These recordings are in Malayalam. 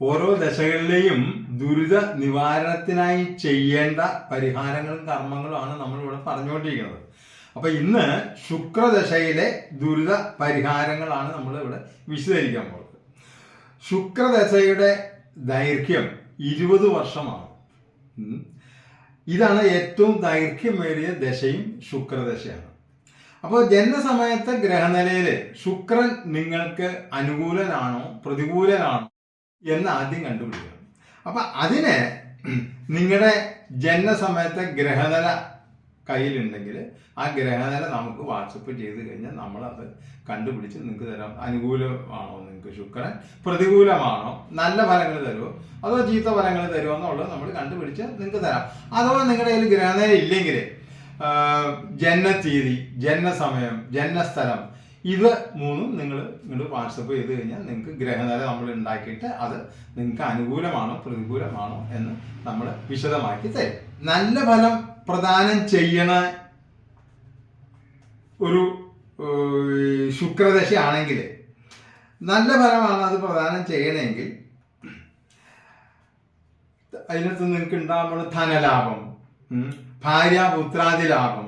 ഓരോ ദശകളിലെയും ദുരിത നിവാരണത്തിനായി ചെയ്യേണ്ട പരിഹാരങ്ങളും കർമ്മങ്ങളുമാണ് നമ്മളിവിടെ പറഞ്ഞുകൊണ്ടിരിക്കുന്നത്. അപ്പൊ ഇന്ന് ശുക്രദശയിലെ ദുരിത പരിഹാരങ്ങളാണ് നമ്മൾ ഇവിടെ വിശദീകരിക്കാൻ പോകുന്നത്. ശുക്രദശയുടെ ദൈർഘ്യം 20 വർഷമാണ്. ഇതാണ് ഏറ്റവും ദൈർഘ്യമേറിയ ദശയും ശുക്രദശയാണ്. അപ്പോൾ ജന്മസമയത്തെ ഗ്രഹനിലയിൽ ശുക്രൻ നിങ്ങൾക്ക് അനുകൂലനാണോ പ്രതികൂലനാണോ എന്ന് ആദ്യം കണ്ടുപിടിക്കണം. അപ്പൊ അതിന് നിങ്ങളുടെ ജന്മസമയത്തെ ഗ്രഹനില കയ്യിലുണ്ടെങ്കിൽ ആ ഗ്രഹനില നമുക്ക് വാട്സപ്പ് ചെയ്ത് കഴിഞ്ഞാൽ നമ്മളത് കണ്ടുപിടിച്ച് നിങ്ങൾക്ക് തരാം. അനുകൂലമാണോ നിങ്ങൾക്ക് ശുക്രൻ, പ്രതികൂലമാണോ, നല്ല ഫലങ്ങൾ തരുമോ അതോ ചീത്ത ഫലങ്ങൾ തരുമോ എന്നുള്ളത് നമ്മൾ കണ്ടുപിടിച്ച് നിങ്ങൾക്ക് തരാം. അഥവാ നിങ്ങളുടെ കയ്യിൽ ഗ്രഹനില ഇല്ലെങ്കിൽ ജന്മതീയതി, ജന്മസമയം, ജന്മസ്ഥലം ഇത് മൂന്നും നിങ്ങൾ വാട്സപ്പ് ചെയ്ത് കഴിഞ്ഞാൽ നിങ്ങൾക്ക് ഗ്രഹനില നമ്മൾ ഉണ്ടാക്കിയിട്ട് അത് നിങ്ങൾക്ക് അനുകൂലമാണോ പ്രതികൂലമാണോ എന്ന് നമ്മൾ വിശദമാക്കി തരും. നല്ല ഫലം പ്രദാനം ചെയ്യണ ഒരു ശുക്രദശ ആണെങ്കിൽ, നല്ല ഫലമാണ് അത് പ്രദാനം ചെയ്യണമെങ്കിൽ അതിനകത്ത് നിങ്ങൾക്ക് ഉണ്ടാകുമ്പോൾ ധനലാഭം, ഭാര്യാപുത്രാദി ലാഭം,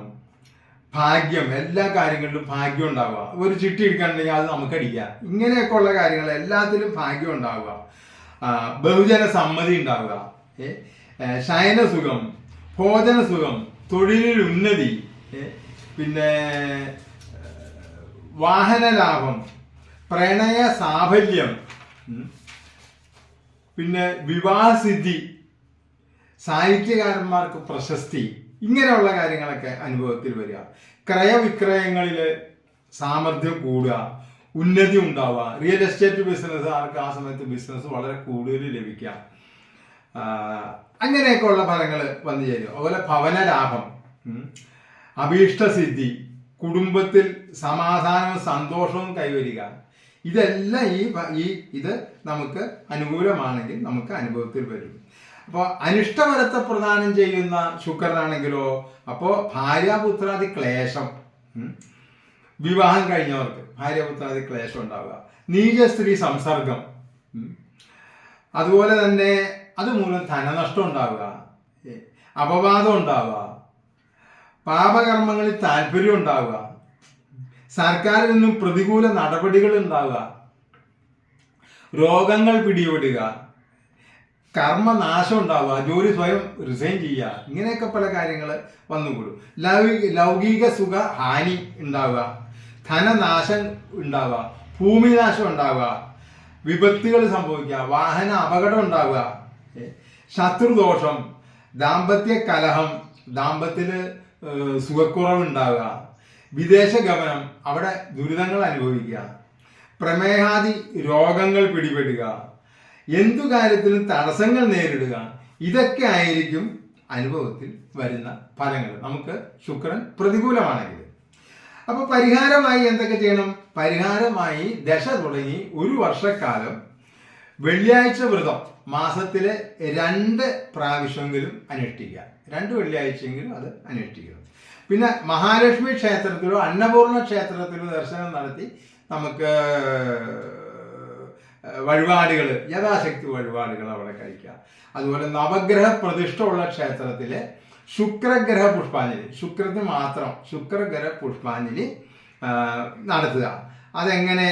ഭാഗ്യം, എല്ലാ കാര്യങ്ങളിലും ഭാഗ്യം ഉണ്ടാവുക. ഒരു ചിട്ടി എടുക്കണമെങ്കിൽ അത് നമുക്ക് അടിക്കാം. ഇങ്ങനെയൊക്കെ ഉള്ള കാര്യങ്ങൾ എല്ലാത്തിലും ഭാഗ്യം ഉണ്ടാവുക, ബഹുജന സമ്മതി ഉണ്ടാവുക, ശയനസുഖം, ഭോജനസുഖം, തൊഴിലിൽ ഉന്നതി, പിന്നെ വാഹനലാഭം, പ്രണയ സാഫല്യം, പിന്നെ വിവാഹസിദ്ധി, സാഹിത്യകാരന്മാർക്ക് പ്രശസ്തി, ഇങ്ങനെയുള്ള കാര്യങ്ങളൊക്കെ അനുഭവത്തിൽ വരിക. ക്രയവിക്രയങ്ങളിൽ സാമർഥ്യം കൂടുക, ഉന്നതി ഉണ്ടാവുക. റിയൽ എസ്റ്റേറ്റ് ബിസിനസ്സുകാർക്ക് ആ സമയത്ത് ബിസിനസ് വളരെ കൂടുതൽ ലഭിക്കുക. അങ്ങനെയൊക്കെ ഉള്ള ഫലങ്ങൾ വന്നു ചേരും. അതുപോലെ ഭവനലാഭം, അഭീഷ്ടസിദ്ധി, കുടുംബത്തിൽ സമാധാനവും സന്തോഷവും കൈവരിക. ഇതെല്ലാം ഇത് നമുക്ക് അനുകൂലമാണെങ്കിൽ നമുക്ക് അനുഭവത്തിൽ വരും. അപ്പോൾ അനിഷ്ടഫലത്തെ പ്രദാനം ചെയ്യുന്ന ശുക്രനാണെങ്കിലോ അപ്പോൾ ഭാര്യാപുത്രാദി ക്ലേശം, വിവാഹം കഴിഞ്ഞവർക്ക് ഭാര്യാപുത്രാദി ക്ലേശം ഉണ്ടാവുക, നീച സ്ത്രീ സംസർഗം, അതുപോലെ തന്നെ അതുമൂലം ധനനഷ്ടം ഉണ്ടാവുക, അപവാദം ഉണ്ടാവുക, പാപകർമ്മങ്ങളിൽ താല്പര്യം ഉണ്ടാവുക, സർക്കാരിൽ നിന്നും പ്രതികൂല നടപടികൾ ഉണ്ടാവുക, രോഗങ്ങൾ പിടിപെടുക, കർമ്മനാശം ഉണ്ടാവുക, ജോലി സ്വയം റിസൈൻ ചെയ്യുക, ഇങ്ങനെയൊക്കെ പല കാര്യങ്ങൾ വന്നുകൂടും. ലൗകിക സുഖ ഹാനി ഉണ്ടാവുക, ധനനാശം ഉണ്ടാവുക, ഭൂമിനാശം ഉണ്ടാവുക, വിപത്തുകൾ സംഭവിക്കുക, വാഹന അപകടം ഉണ്ടാവുക, ശത്രുദോഷം, ദാമ്പത്യ കലഹം, ദാമ്പത്യത്തിൽ സുഖക്കുറവ് ഉണ്ടാവുക, വിദേശ ഗമനം, അവിടെ ദുരിതങ്ങൾ അനുഭവിക്കുക, പ്രമേഹാദി രോഗങ്ങൾ പിടിപെടുക, എന്തു കാര്യത്തിലും തടസ്സങ്ങൾ നേരിടുക. ഇതൊക്കെ ആയിരിക്കും അനുഭവത്തിൽ വരുന്ന ഫലങ്ങൾ നമുക്ക് ശുക്രൻ പ്രതികൂലമാണെങ്കിൽ. അപ്പൊ പരിഹാരമായി എന്തൊക്കെ ചെയ്യണം? പരിഹാരമായി ദശ തുടങ്ങി 1 വർഷക്കാലം വെള്ളിയാഴ്ച വ്രതം മാസത്തിലെ 2 പ്രാവശ്യമെങ്കിലും അനുഷ്ഠിക്കുക. 2 വെള്ളിയാഴ്ചയെങ്കിലും അത് അനുഷ്ഠിക്കണം. പിന്നെ മഹാലക്ഷ്മി ക്ഷേത്രത്തിലോ അന്നപൂർണ ക്ഷേത്രത്തിലോ ദർശനം നടത്തി നമുക്ക് വഴിപാടുകൾ, യഥാശക്തി വഴിപാടുകൾ അവിടെ കഴിക്കാം. അതുപോലെ നവഗ്രഹ പ്രതിഷ്ഠ ഉള്ള ക്ഷേത്രത്തിലെ ശുക്രഗ്രഹ പുഷ്പാഞ്ജലി, ശുക്രത്തിന് മാത്രം ശുക്രഗ്രഹ പുഷ്പാഞ്ജലി നടത്തുക. അതെങ്ങനെ?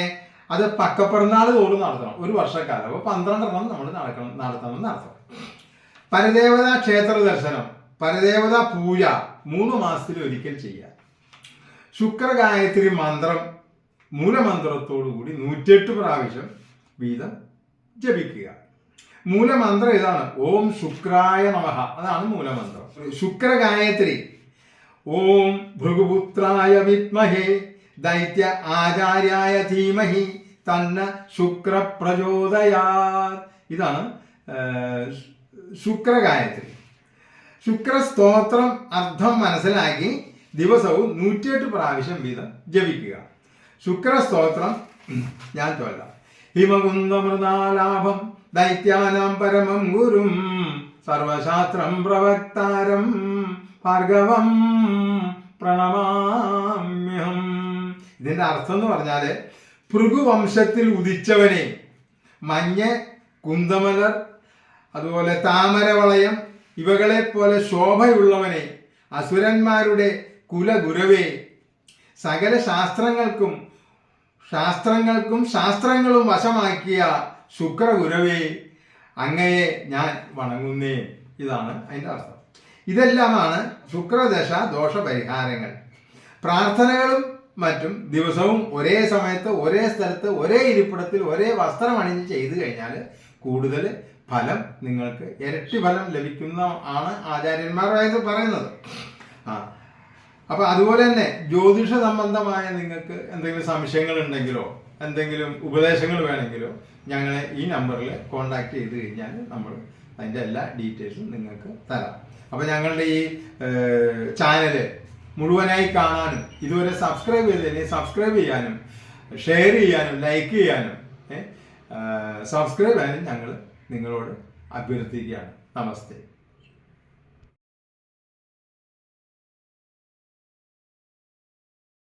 അത് പക്കപ്പിറന്നാൾ തോറും നടത്തണം, 1 വർഷക്കാലം. അപ്പോൾ 12 എണ്ണം നമ്മൾ നടത്തണം. പരദേവതാ ക്ഷേത്ര ദർശനം, പരദേവതാ പൂജ 3 മാസത്തിൽ ഒരിക്കൽ ചെയ്യുക. ശുക്രഗായത്രി മന്ത്രം മൂലമന്ത്രത്തോടുകൂടി 108 പ്രാവശ്യം വീതം ജപിക്കുക. മൂലമന്ത്രം ഇതാണ്, ഓം ശുക്രായ നമഃ, അതാണ് മൂലമന്ത്രം. ശുക്രഗായത്രി ഓം ഭൃഗുപുത്രായ വിദ്മഹേ ദൈത്യ ആചാര്യായ ധീമഹി തന്ന ശുക്ര പ്രചോദയാത്, ഇതാണ് ശുക്രഗായത്രി. ശുക്രസ്തോത്രം അർത്ഥം മനസ്സിലാക്കി ദിവസവും 108 പ്രാവശ്യം വീതം ജപിക്കുക. ശുക്രസ്തോത്രം ഞാൻ ചൊല്ലാം. ഹിമകുന്ദമൃതാലാഭം ദൈത്യാനാം പരമം ഗുരും സർവശാസ്ത്രം പ്രവക്താരം ഭാർഗവം പ്രണമാമ്യഹം. ഇതിന്റെ അർത്ഥം എന്ന് പറഞ്ഞാല് ഭൃഗുവംശത്തിൽ ഉദിച്ചവനെ, മഞ്ഞ കുന്തമലർ, അതുപോലെ താമരവളയം ഇവകളെ പോലെ ശോഭയുള്ളവനെ, അസുരന്മാരുടെ കുലഗുരവേ, സകല ശാസ്ത്രങ്ങളും വശമാക്കിയ ശുക്രഗുരവേ, അങ്ങയെ ഞാൻ വണങ്ങുന്നേ. ഇതാണ് അതിൻ്റെ അർത്ഥം. ഇതെല്ലാമാണ് ശുക്രദശ ദോഷപരിഹാരങ്ങൾ. പ്രാർത്ഥനകളും മറ്റും ദിവസവും ഒരേ സമയത്ത് ഒരേ സ്ഥലത്ത് ഒരേ ഇരിപ്പിടത്തിൽ ഒരേ വസ്ത്രം അണിഞ്ഞ് ചെയ്തു കഴിഞ്ഞാൽ കൂടുതൽ ഫലം നിങ്ങൾക്ക് ഇരട്ടി ഫലം ലഭിക്കുന്ന ആണ് ആചാര്യന്മാരായത് പറയുന്നത്. അപ്പൊ അതുപോലെ തന്നെ ജ്യോതിഷ സംബന്ധമായ നിങ്ങൾക്ക് എന്തെങ്കിലും സംശയങ്ങൾ ഉണ്ടെങ്കിലോ എന്തെങ്കിലും ഉപദേശങ്ങൾ വേണമെങ്കിലോ ഞങ്ങളെ ഈ നമ്പറിൽ കോണ്ടാക്ട് ചെയ്ത് കഴിഞ്ഞാൽ നമ്മൾ അതിൻ്റെ എല്ലാ ഡീറ്റെയിൽസും നിങ്ങൾക്ക് തരാം. അപ്പോൾ ഞങ്ങളുടെ ഈ ചാനല് മുഴുവനായി കാണാനും ഇതുവരെ സബ്സ്ക്രൈബ് ചെയ്തതിനെ സബ്സ്ക്രൈബ് ചെയ്യാനും ഷെയർ ചെയ്യാനും ലൈക്ക് ചെയ്യാനും സബ്സ്ക്രൈബ് ചെയ്യാനും ഞങ്ങൾ നിങ്ങളോട് അഭ്യർത്ഥിക്കുകയാണ്. നമസ്തേ.